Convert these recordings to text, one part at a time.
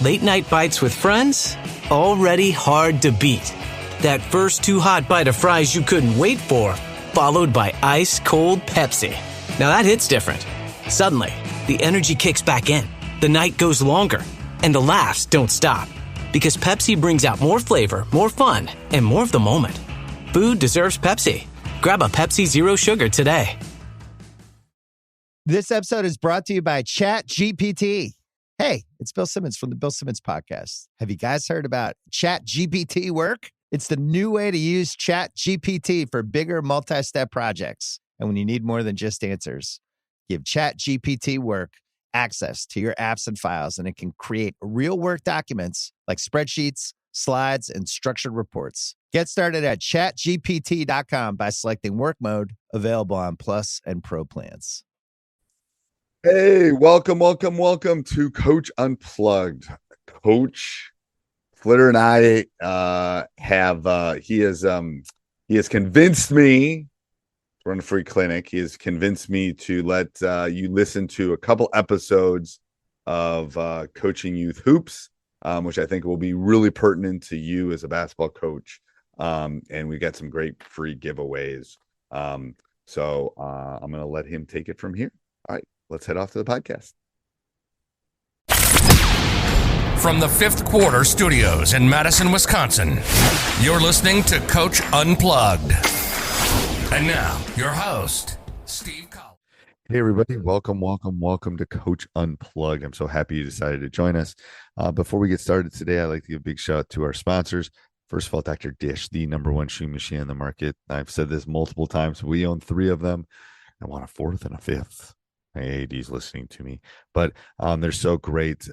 Late night bites with friends? Already hard to beat. That first too hot bite of fries you couldn't wait for, followed by ice cold Pepsi. Now that hits different. Suddenly, the energy kicks back in, the night goes longer, and the laughs don't stop. Because Pepsi brings out more flavor, more fun, and more of the moment. Food deserves Pepsi. Grab a Pepsi Zero Sugar today. This episode is brought to you by ChatGPT. Hey, it's Bill Simmons from the Bill Simmons Podcast. Have you guys heard about ChatGPT work? It's the new way to use ChatGPT for bigger multi-step projects. And when you need more than just answers, give ChatGPT work access to your apps and files, and it can create real work documents like spreadsheets, slides, and structured reports. Get started at chatgpt.com by selecting work mode, available on Plus and Pro plans. Hey, welcome to Coach Unplugged. Coach Flitter and I he has convinced me to run a free clinic. He has convinced me to let you listen to a couple episodes of Coaching Youth Hoops, which I think will be really pertinent to you as a basketball coach. And we got some great free giveaways. So I'm going to let him take it from here. All right. Let's head off to the podcast. From the Fifth Quarter Studios in Madison, Wisconsin, you're listening to Coach Unplugged. And now, your host, Steve Collins. Hey, everybody. Welcome to Coach Unplugged. I'm so happy you decided to join us. Before we get started today, I'd like to give a big shout out to our sponsors. First of all, Dr. Dish, the #1 shoe machine in the market. I've said this multiple times. We own 3 of them. I want a 4th and a 5th. My AD's listening to me, but they're so great.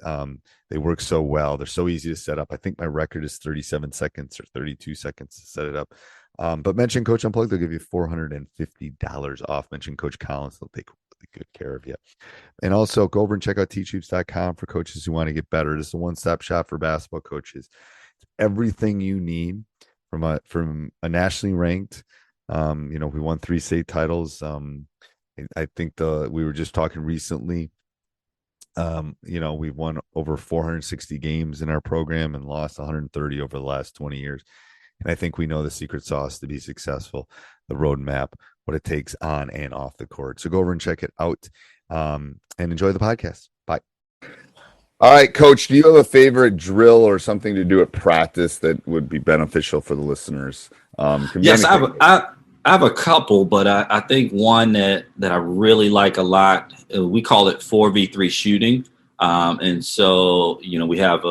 They work so well. They're so easy to set up. I think my record is 37 seconds or 32 seconds to set it up. But mention Coach Unplugged, they'll give you $450 off. Mention Coach Collins, they'll take really good care of you. And also go over and check out teachhoops.com for coaches who want to get better. This is a one-stop shop for basketball coaches. It's everything you need from a nationally ranked. We won 3 state titles. I think we were just talking recently. We've won over 460 games in our program and lost 130 over the last 20 years. And I think we know the secret sauce to be successful, the roadmap, what it takes on and off the court. So go over and check it out and enjoy the podcast. Bye. All right, Coach, do you have a favorite drill or something to do at practice that would be beneficial for the listeners? Yes, I have a couple, but I think one that I really like a lot, we call it 4v3 shooting. And so, we have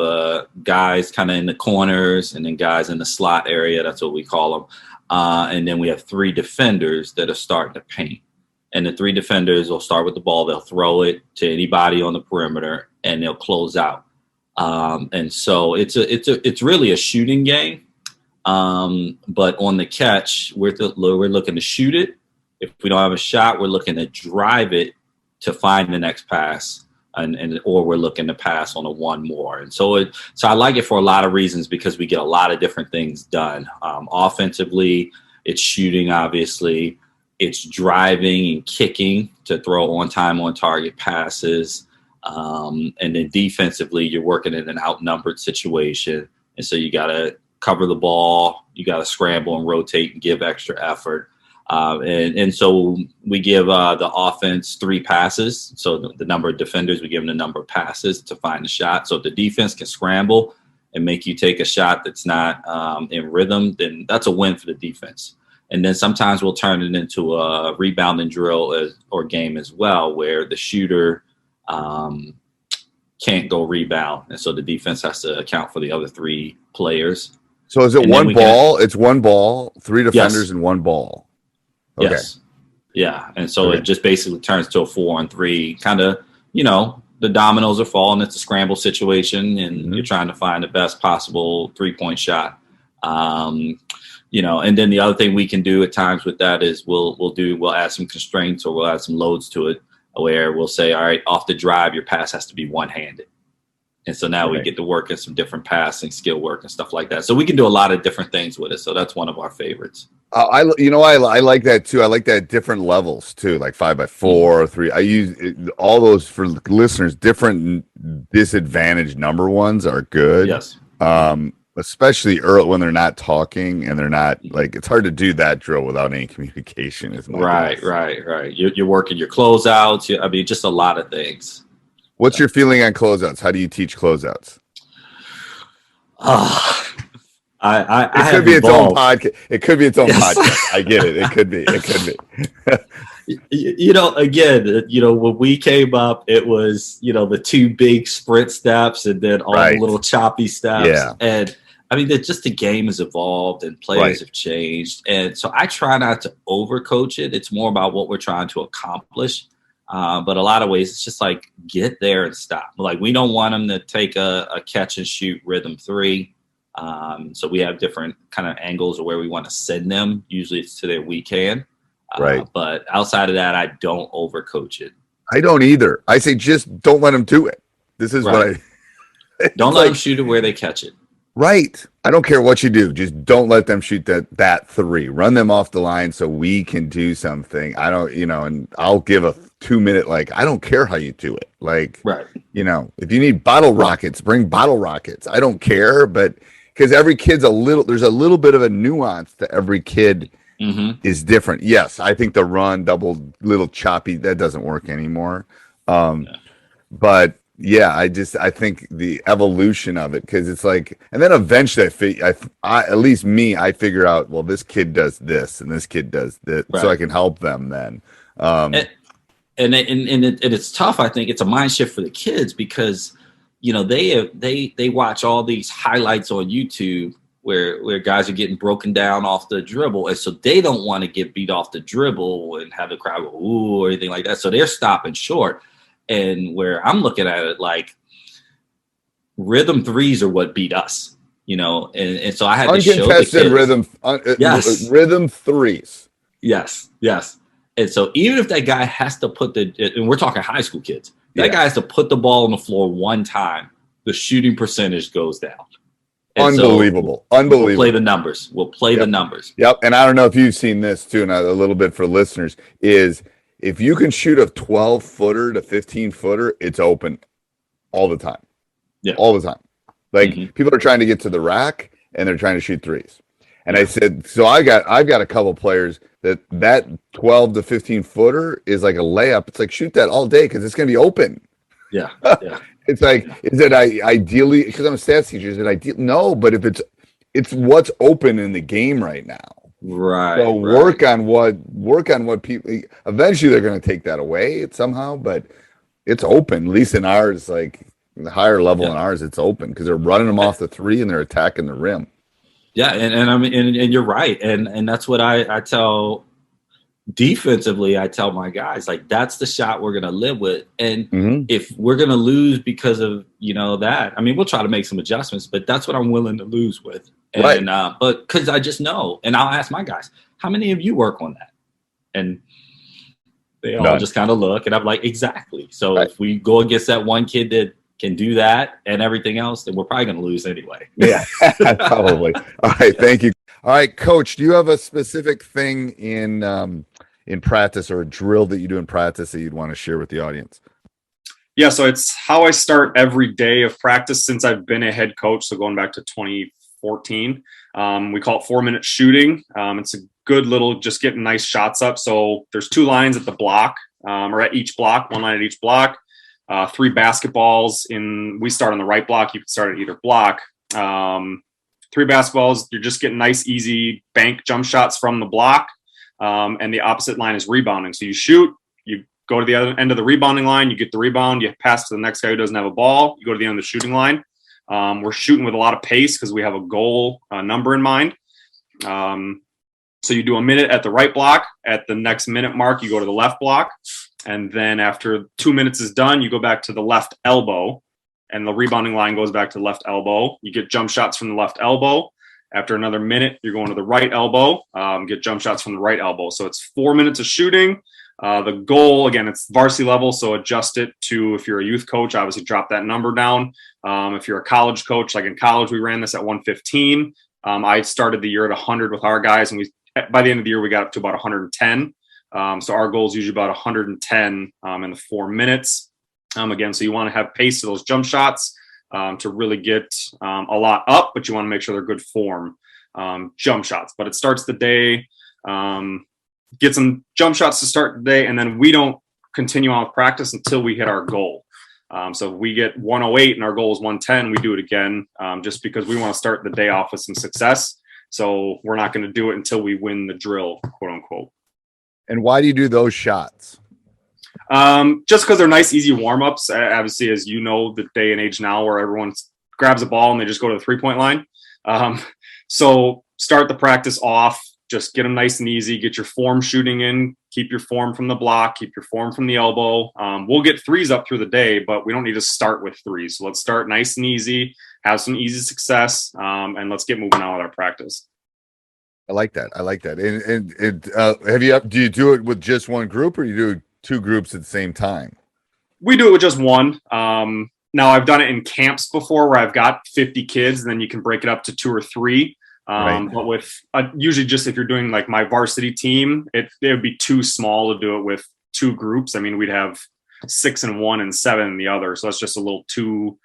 guys kind of in the corners and then guys in the slot area. That's what we call them. And then we have 3 defenders that are starting to paint. And the 3 defenders will start with the ball. They'll throw it to anybody on the perimeter and they'll close out. And so it's really a shooting game. But on the catch, we're looking to shoot it. If we don't have a shot, we're looking to drive it to find the next pass, or we're looking to pass on a one more. And so I like it for a lot of reasons because we get a lot of different things done. Offensively, it's shooting, obviously. It's driving and kicking to throw on time, on target passes. And then defensively, you're working in an outnumbered situation. And so you got to cover the ball, you got to scramble and rotate and give extra effort. And so we give the offense 3 passes. So the number of defenders, we give them the number of passes to find the shot. So if the defense can scramble and make you take a shot that's not in rhythm, then that's a win for the defense. And then sometimes we'll turn it into a rebounding drill or game as well, where the shooter can't go rebound. And so the defense has to account for the other 3 players. So is it one ball? It's one ball, 3 defenders, and 1 ball. Okay. Yes. Yeah. And so it just basically turns to a 4-on-3 kind of, the dominoes are falling. It's a scramble situation and you're trying to find the best possible 3-point shot. And then the other thing we can do at times with that is we'll add some constraints or we'll add some loads to it where we'll say, all right, off the drive, your pass has to be one-handed. And so now we get to work in some different passing skill work and stuff like that. So we can do a lot of different things with it. So that's one of our favorites. I like that too. I like that different levels too, like 5x4, 3. I use all those for listeners. Different disadvantaged number ones are good. Yes. Especially early when they're not talking and they're not like, it's hard to do that drill without any communication. Right. You're working your closeouts. I mean, just a lot of things. What's your feeling on closeouts? How do you teach closeouts? It could be its own podcast. It could be its own podcast. I get it. It could be. Again, when we came up, it was, the 2 big sprint steps and then all the little choppy steps. Yeah. And I mean, just the game has evolved and players have changed. And so I try not to overcoach it. It's more about what we're trying to accomplish. But a lot of ways, it's just like, get there and stop. Like, we don't want them to take a catch and shoot rhythm 3. So we have different kind of angles of where we want to send them. Usually it's to their weak hand. But outside of that, I don't overcoach it. I don't either. I say just don't let them do it. This is what I don't let them shoot it where they catch it. Right. I don't care what you do. Just don't let them shoot that 3. Run them off the line so we can do something. I don't, and I'll give a 2-minute, I don't care how you do it. If you need bottle rockets, bring bottle rockets. I don't care, but because every kid's there's a little bit of a nuance to every kid is different. Yes, I think the run double little choppy, that doesn't work anymore. But yeah, I think the evolution of it, because it's like, and then eventually at least me, I figure out, well, this kid does this and this kid does this, so I can help them then. And it's tough. I think it's a mind shift for the kids because, they watch all these highlights on YouTube where guys are getting broken down off the dribble. And so they don't want to get beat off the dribble and have the crowd go, ooh, or anything like that. So they're stopping short. And where I'm looking at it, like, rhythm 3s are what beat us, and so I had to show the kids. Rhythm 3s. Yes. And so even if that guy has to and we're talking high school kids, that guy has to put the ball on the floor one time, the shooting percentage goes down. And Unbelievable. We'll play the numbers. The numbers. Yep. And I don't know if you've seen this too, and a little bit for listeners is, if you can shoot a 12-footer to 15-footer, it's open all the time. Yeah. All the time. People are trying to get to the rack and they're trying to shoot 3s. And I said, so I've got a couple players that 12 to 15-footer is like a layup. It's like, shoot that all day because it's going to be open. Yeah. It's like, is it ideally, because I'm a stats teacher, is it ideal? No, but if it's what's open in the game right now. Right. So work on what people, eventually they're going to take that away somehow, but it's open. At least in ours, like the higher level in ours, it's open because they're running them off the 3 and they're attacking the rim. Yeah. And I mean, and you're right. And that's what I tell defensively. I tell my guys, like, that's the shot we're going to live with. And if we're going to lose because of, that, I mean, we'll try to make some adjustments, but that's what I'm willing to lose with. And, but because I just know, and I'll ask my guys, how many of you work on that? And they all just kind of look, and I'm like, exactly. So if we go against that one kid that can do that and everything else, then we're probably going to lose anyway. Yeah, probably. All right. Thank you. All right, Coach, do you have a specific thing in practice or a drill that you do in practice that you'd want to share with the audience? Yeah. So it's how I start every day of practice since I've been a head coach. So going back to 2014, we call it 4-minute shooting. It's a good little, just getting nice shots up. So there's 2 lines at the block, or at each block, 1 line at each block, 3 basketballs we start on the right block. You can start at either block. 3 basketballs. You're just getting nice, easy bank jump shots from the block. And the opposite line is rebounding. So you shoot, you go to the other end of the rebounding line, you get the rebound, you pass to the next guy who doesn't have a ball, you go to the end of the shooting line. We're shooting with a lot of pace because we have a goal number in mind. So you do a minute at the right block. At the next minute mark, you go to the left block. And then after 2 minutes is done, you go back to the left elbow. And the rebounding line goes back to the left elbow. You get jump shots from the left elbow. After another minute, you're going to the right elbow, get jump shots from the right elbow. So it's 4 minutes of shooting, The goal, again, it's varsity level, so adjust it to, if you're a youth coach, obviously drop that number down. If you're a college coach, like in college, we ran this at 115. I started the year at 100 with our guys, and by the end of the year, we got up to about 110. So our goal is usually about 110 in the 4 minutes. Again, so you want to have pace to those jump shots to really get a lot up, but you want to make sure they're good form jump shots. But it starts the day, get some jump shots to start the day, and then we don't continue on with practice until we hit our goal. So if we get 108 and our goal is 110, we do it again just because we want to start the day off with some success. So we're not going to do it until we win the drill, quote unquote. And why do you do those shots? Just because they're nice, easy warm-ups. Obviously, as you know, the day and age now where everyone grabs a ball and they just go to the three-point line. So start the practice off, just get them nice and easy, get your form shooting in, keep your form from the block, keep your form from the elbow. We'll get threes up through the day, but we don't need to start with threes. So let's start nice and easy, have some easy success, and let's get moving on with our practice. I like that. And do you do it with just one group, or you do two groups at the same time? We do it with just one. Now I've done it in camps before where I've got 50 kids, and then you can break it up to 2 or 3. Right. But with usually just if you're doing like my varsity team, it would be too small to do it with 2 groups. I mean, we'd have 6 in one and 7 in the other. So that's just a little too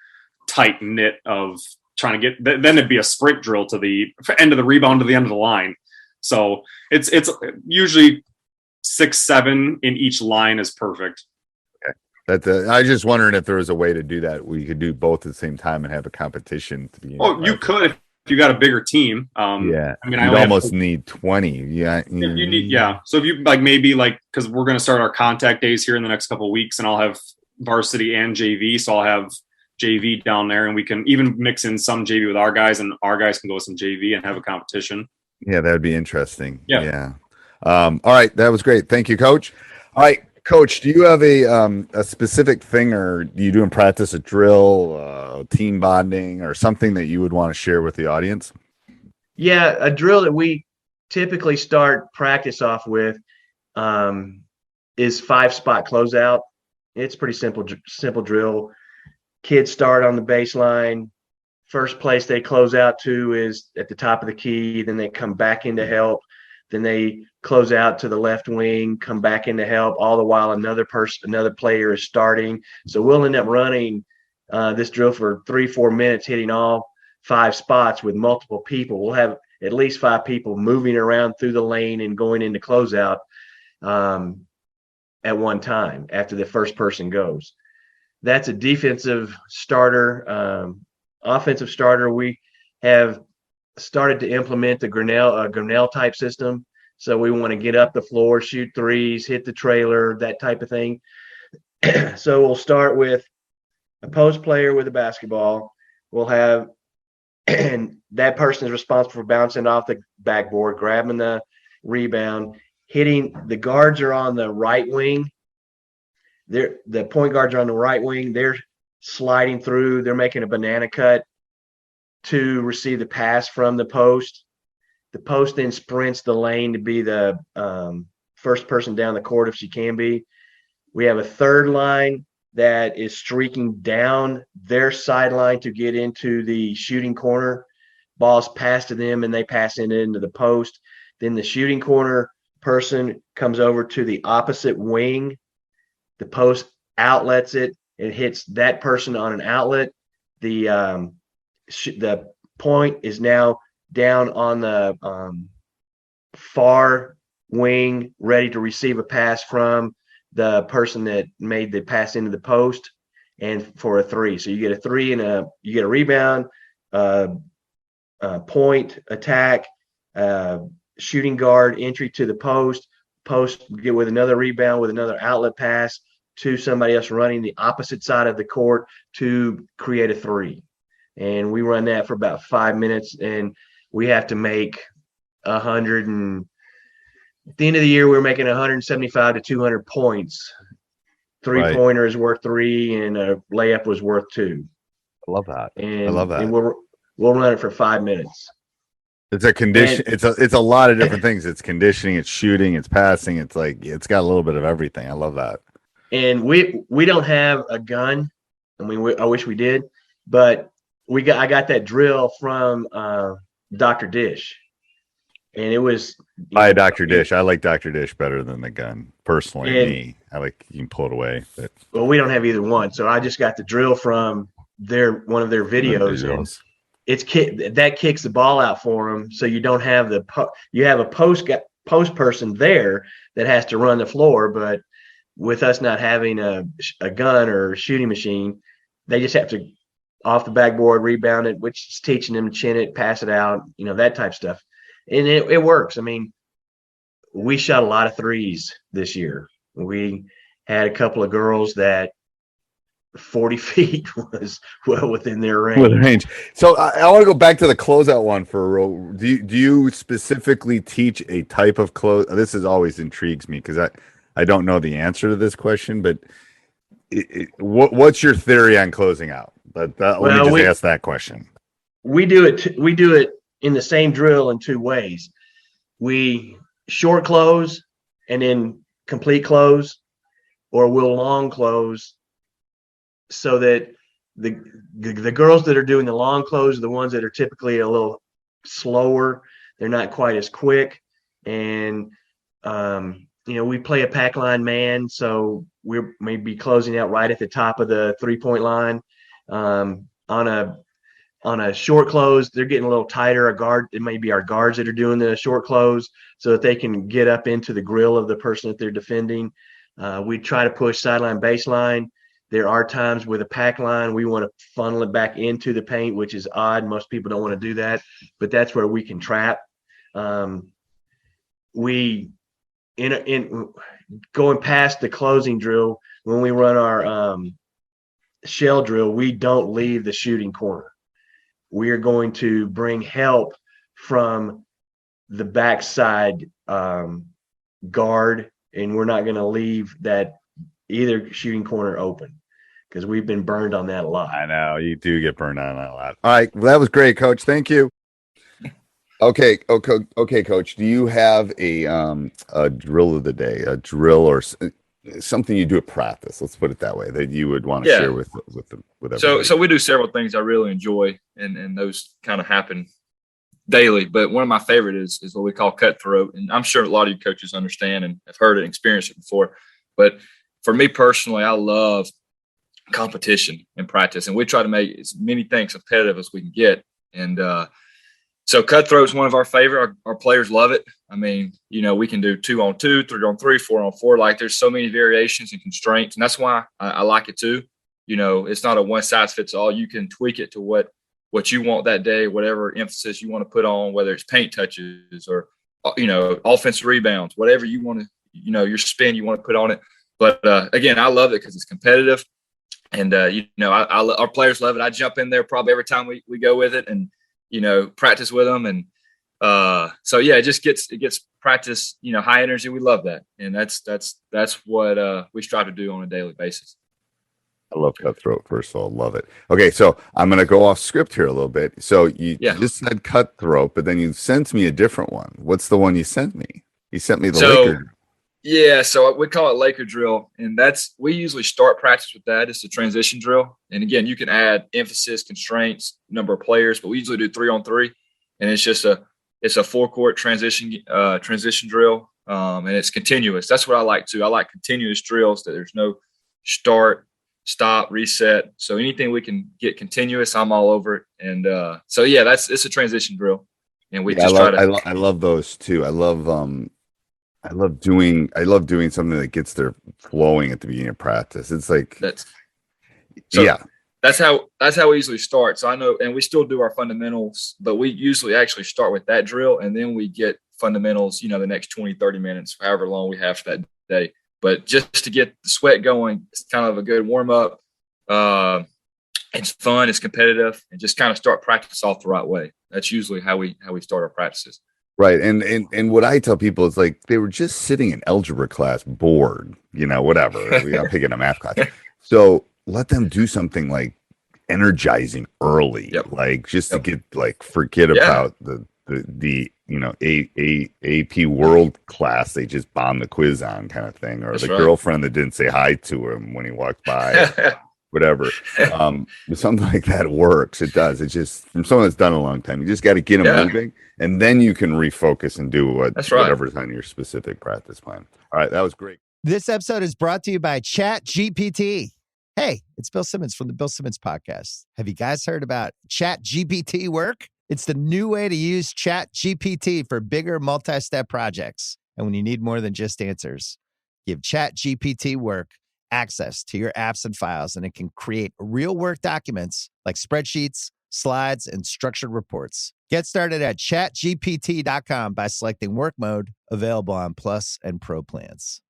tight knit of trying to get, then it'd be a sprint drill to the end of the rebound to the end of the line. So it's usually 6, 7 in each line is perfect. Okay. I was just wondering if there was a way to do that. We could do both at the same time and have a competition. You could if you got a bigger team. Yeah. I mean, I almost need 20. Yeah. You need, yeah. So if you because we're going to start our contact days here in the next couple of weeks, and I'll have varsity and JV. So I'll have JV down there, and we can even mix in some JV with our guys, and our guys can go with some JV and have a competition. Yeah, that would be interesting. Yeah. All right, that was great. Thank you, Coach. All right, Coach, do you have a specific thing, or do you do in practice a drill, team bonding, or something that you would want to share with the audience? Yeah, a drill that we typically start practice off with is 5-spot closeout. It's pretty simple drill. Kids start on the baseline. First place they close out to is at the top of the key. Then they come back into help. Then they close out to the left wing, come back into help, all the while another player is starting. So we'll end up running this drill for 3-4 minutes, hitting all 5 spots with multiple people. We'll have at least 5 people moving around through the lane and going into closeout at one time after the first person goes. That's a defensive starter. Offensive starter, we have started to implement the Grinnell type system. So we want to get up the floor, shoot threes, hit the trailer, that type of thing. So we'll start with a post player with a basketball. We'll have, and that person is responsible for bouncing off the backboard, grabbing the rebound, hitting. The guards are on the right wing. The point guards are on the right wing. They're sliding through. They're making a banana cut to receive the pass from the post. The post then sprints the lane to be the first person down the court if she can be. We have a third line that is streaking down their sideline to get into the shooting corner. Ball's passed to them, and they pass it into the post. Then the shooting corner person comes over to the opposite wing. The post outlets it. It hits that person on an outlet. The point is now down on the far wing, ready to receive a pass from the person that made the pass into the post, and for a 3. So you get a 3 and you get a rebound, point, attack, shooting guard, entry to the post, get with another rebound with another outlet pass to somebody else running the opposite side of the court to create a 3. And we run that for about 5 minutes, and we have to make 100 and at the end of the year, we're making 175 to 200 points. Three-pointer is worth 3, and a layup was worth 2. I love that. And, I love that. And we'll run it for 5 minutes. It's a condition. It's a lot of different things. It's conditioning, it's shooting, it's passing. It's like, it's got a little bit of everything. I love that. And we don't have a gun. I mean, I wish we did, but I got that drill from Dr. Dish, and it was By Dr. Dish. I like Dr. Dish better than the gun. Personally, I like, you can pull it away. But well, we don't have either one, so I just got the drill from one of their videos. And that kicks the ball out for them, so you don't have you have a post person there that has to run the floor, but with us not having a gun or shooting machine, they just have to off the backboard, rebound it, which is teaching them to chin it, pass it out, that type of stuff. And it works. I mean, we shot a lot of threes this year. We had a couple of girls that 40 feet was well within their range. So I want to go back to the closeout one for a row. Do you specifically teach a type of close? This is always intrigues me because I don't know the answer to this question, but what's your theory on closing out? Let me just ask that question. We do it in the same drill in two ways. We short close and then complete close, or we'll long close, so that the girls that are doing the long close are the ones that are typically a little slower. They're not quite as quick, and we play a pack line man, so we may be closing out right at the top of the 3-point line. On a short close, they're getting a little tighter. It may be our guards that are doing the short close so that they can get up into the grill of the person that they're defending. We try to push sideline baseline. There are times with a pack line, we want to funnel it back into the paint, which is odd. Most people don't want to do that, but that's where we can trap. We in going past the closing drill, when we run our shell drill, we don't leave the shooting corner. We are going to bring help from the backside guard, and we're not going to leave that either shooting corner open, because we've been burned on that a lot. I know you do get burned on that a lot. All right, well, that was great, Coach. Thank you. Okay, Coach. Do you have a drill of the day, a drill or something you do at practice? Let's put it that way, that you would want to share with everybody. So we do several things I really enjoy, and those kind of happen daily. But one of my favorite is what we call cutthroat, and I'm sure a lot of you coaches understand and have heard it and experienced it before. But for me personally, I love competition in practice, and we try to make as many things competitive as we can get. And so cutthroat is one of our favorite. Our players love it. I mean, we can do 2-on-2, 3-on-3, 4-on-4. Like, there's so many variations and constraints, and that's why I like it too. It's not a one size fits all. You can tweak it to what you want that day, whatever emphasis you want to put on, whether it's paint touches or offensive rebounds, whatever you want to, your spin you want to put on it. But again, I love it because it's competitive, and our players love it. I jump in there probably every time we go with it, and practice with them. And so yeah, it gets practice, high energy. We love that. And that's what we strive to do on a daily basis. I love cutthroat. First of all, love it. Okay. So I'm going to go off script here a little bit. So you just said cutthroat, but then you sent me a different one. What's the one you sent me? You sent me the Laker. Yeah. So we call it Laker drill. And we usually start practice with that. It's a transition drill. And again, you can add emphasis, constraints, number of players, but we usually do 3-on-3. And it's just a 4-court transition drill. And it's continuous. That's what I like too. I like continuous drills that there's no start, stop, reset. So anything we can get continuous, I'm all over it. And so yeah, it's a transition drill. And we I love those too. I love doing something that gets their flowing at the beginning of practice. It's like that's how we usually start. So I know, and we still do our fundamentals, but we usually actually start with that drill, and then we get fundamentals, the next 20, 30 minutes, however long we have for that day. But just to get the sweat going, it's kind of a good warm up. It's fun, it's competitive, and just kind of start practice off the right way. That's usually how we start our practices. Right. And what I tell people is, like, they were just sitting in algebra class bored, whatever. I'm picking a math class. So let them do something like energizing early, like just to get forget about the AP world class they just bombed the quiz on kind of thing, or That's the right. girlfriend that didn't say hi to him when he walked by. Whatever. Something like that works. It does. It's just from someone that's done it a long time. You just got to get them moving, and then you can refocus and do whatever's on your specific practice plan. All right, that was great. This episode is brought to you by ChatGPT. Hey, it's Bill Simmons from the Bill Simmons Podcast. Have you guys heard about ChatGPT work? It's the new way to use ChatGPT for bigger multi-step projects. And when you need more than just answers, give ChatGPT work access to your apps and files, and it can create real work documents like spreadsheets, slides, and structured reports. Get started at chatgpt.com by selecting work mode, available on Plus and Pro plans.